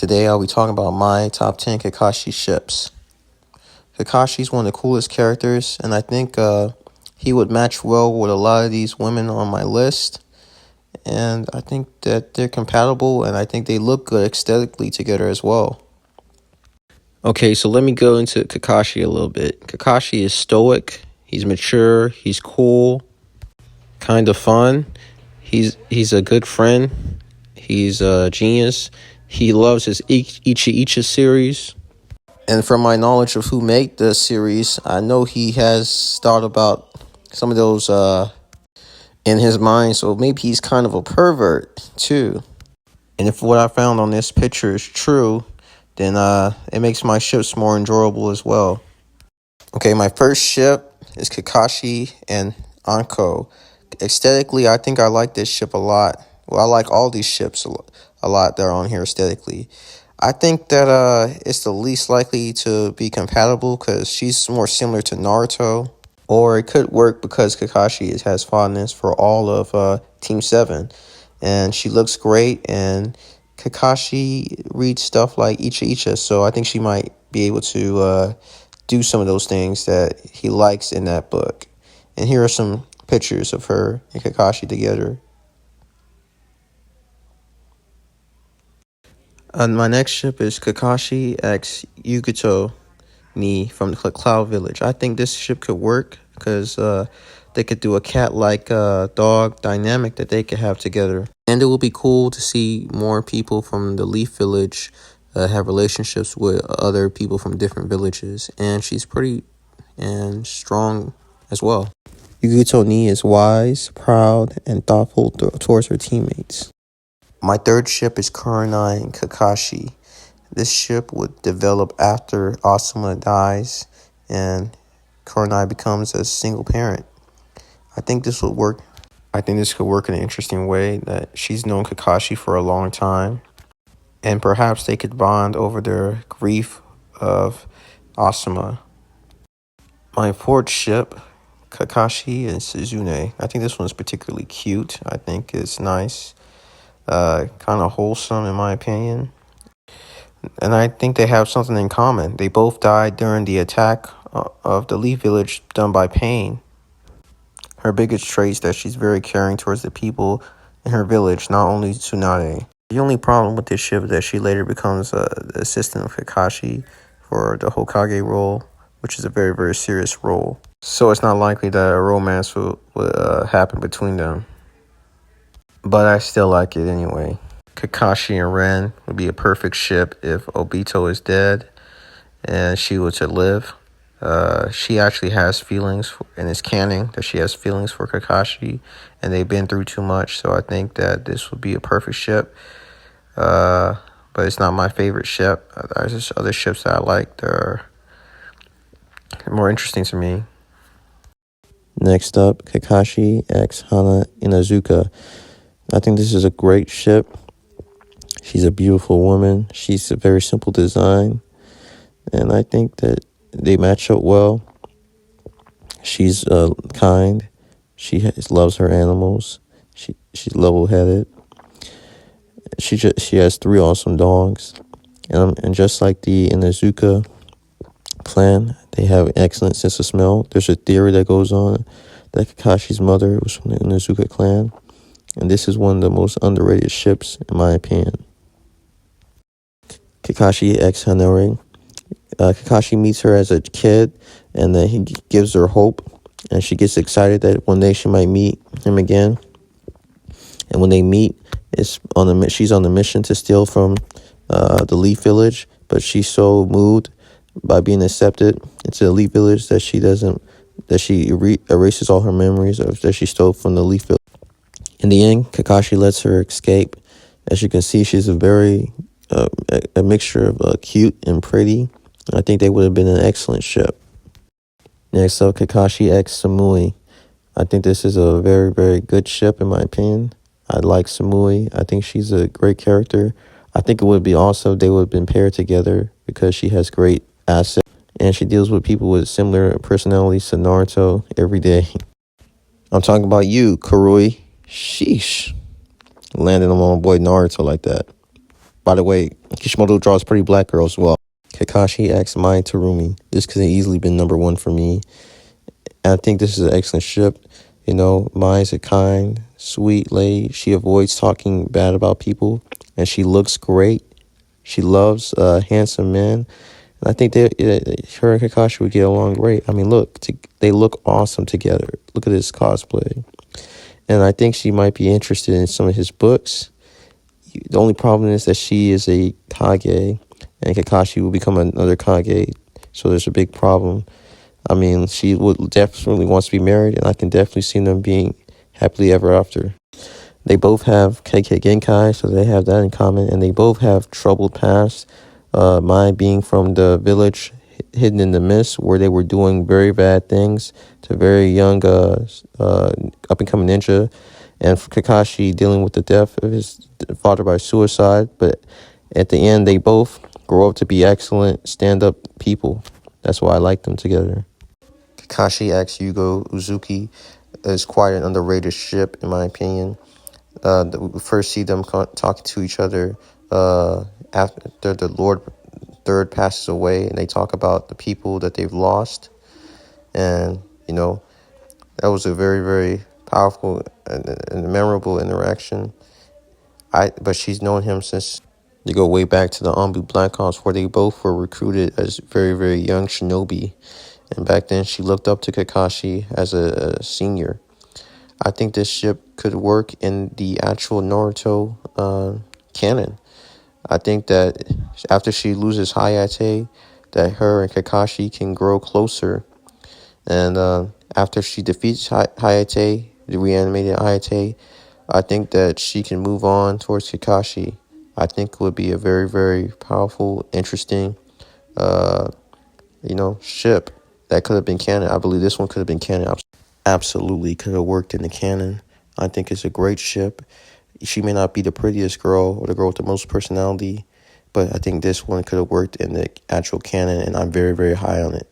Today I'll be talking about my top 10 Kakashi ships. Kakashi's one of the coolest characters, and I think he would match well with a lot of these women on my list. And I think that they're compatible, and I think they look good aesthetically together as well. Okay, so let me go into Kakashi a little bit. Kakashi is stoic, he's mature, he's cool, kind of fun. He's a good friend. He's a genius. He loves his Ichi series. And from my knowledge of who made the series, I know he has thought about some of those in his mind. So maybe he's kind of a pervert too. And if what I found on this picture is true, then it makes my ships more enjoyable as well. Okay, my first ship is Kakashi and Anko. Aesthetically, I think I like this ship a lot. Well, I like all these ships a lot that are on here aesthetically. I think that it's the least likely to be compatible because she's more similar to Naruto. Or it could work because Kakashi has fondness for all of Team 7. And she looks great, and Kakashi reads stuff like Icha, so I think she might be able to do some of those things that he likes in that book. And here are some pictures of her and Kakashi together. My next ship is Kakashi X Yugo Uzu from the Cloud Village. I think this ship could work because they could do a cat-like dog dynamic that they could have together. And it will be cool to see more people from the Leaf Village have relationships with other people from different villages. And she's pretty and strong as well. Yugo Uzu is wise, proud, and thoughtful towards her teammates. My third ship is Karanai and Kakashi. This ship would develop after Asuma dies and Karanai becomes a single parent. I think this would work. I think this could work in an interesting way that she's known Kakashi for a long time. And perhaps they could bond over their grief of Asuma. My fourth ship, Kakashi and Suzune. I think this one's particularly cute. I think it's nice. Kind of wholesome in my opinion. And I think they have something in common. They both died during the attack of the Leaf Village done by Pain. Her biggest trait is that she's very caring towards the people in her village, not only Tsunade. The only problem with this ship is that she later becomes the assistant of Kakashi for the Hokage role, which is a very, very serious role. So it's not likely that a romance would happen between them. But I still like it anyway. Kakashi and Ren would be a perfect ship if Obito is dead and she were to live. She actually has feelings, and it's canon that she has feelings for Kakashi, and they've been through too much, so I think that this would be a perfect ship. But it's not my favorite ship. There's just other ships that I like that are more interesting to me. Next up, Kakashi X Hana Inazuka. I think this is a great ship. She's a beautiful woman. She's a very simple design. And I think that they match up well. She's kind. She loves her animals. She's level-headed. She has 3 awesome dogs. And just like the Inazuka clan, they have an excellent sense of smell. There's a theory that goes on that Kakashi's mother was from the Inazuka clan. And this is one of the most underrated ships, in my opinion. Kakashi X Hanori. Kakashi meets her as a kid, and then he gives her hope. And she gets excited that one day she might meet him again. And when they meet, she's on the mission to steal from the Leaf Village. But she's so moved by being accepted into the Leaf Village that she erases all her memories that she stole from the Leaf Village. In the end, Kakashi lets her escape. As you can see, she's a very a mixture of cute and pretty. I think they would have been an excellent ship. Next up, Kakashi X Samui. I think this is a very, very good ship in my opinion. I like Samui. I think she's a great character. I think it would be awesome if they would have been paired together because she has great assets. And she deals with people with similar personalities to Naruto every day. I'm talking about you, Karui. Sheesh. Landing on my boy Naruto like that. Bye. By the way, Kishimoto draws pretty black girls as well. Kakashi X Mai Terumi. This could have easily been number one for me. And I think this is an excellent ship. You know, Mai is a kind, sweet lady. She avoids talking bad about people, and she looks great. She loves handsome men. And I think her and Kakashi would get along great. I mean, look, they look awesome together. Look at this cosplay. And I think she might be interested in some of his books. The only problem is that she is a Kage, and Kakashi will become another Kage. So there's a big problem. I mean, she would definitely wants to be married, and I can definitely see them being happily ever after. They both have KK Genkai, so they have that in common, and they both have troubled past. Mine being from the village hidden in the mist, where they were doing very bad things to very young up-and-coming ninja, and Kakashi dealing with the death of his father by suicide. But at the end, they both grow up to be excellent stand-up people. That's why I like them together. Kakashi X Yugo Uzu is quite an underrated ship, in my opinion. We first see them talking to each other after the Lord Third passes away, and they talk about the people that they've lost. And, you know, that was a very, very powerful and memorable interaction. But she's known him since they go way back to the Anbu Black Ops, where they both were recruited as very, very young shinobi. And back then, she looked up to Kakashi as a senior. I think this ship could work in the actual Naruto canon. I think that after she loses Hayate, that her and Kakashi can grow closer. And after she defeats Hayate, the reanimated Hayate, I think that she can move on towards Kakashi. I think it would be a very, very powerful, interesting, ship that could have been canon. I believe this one could have been canon. Absolutely could have worked in the canon. I think it's a great ship. She may not be the prettiest girl or the girl with the most personality, but I think this one could have worked in the actual canon, and I'm very, very high on it.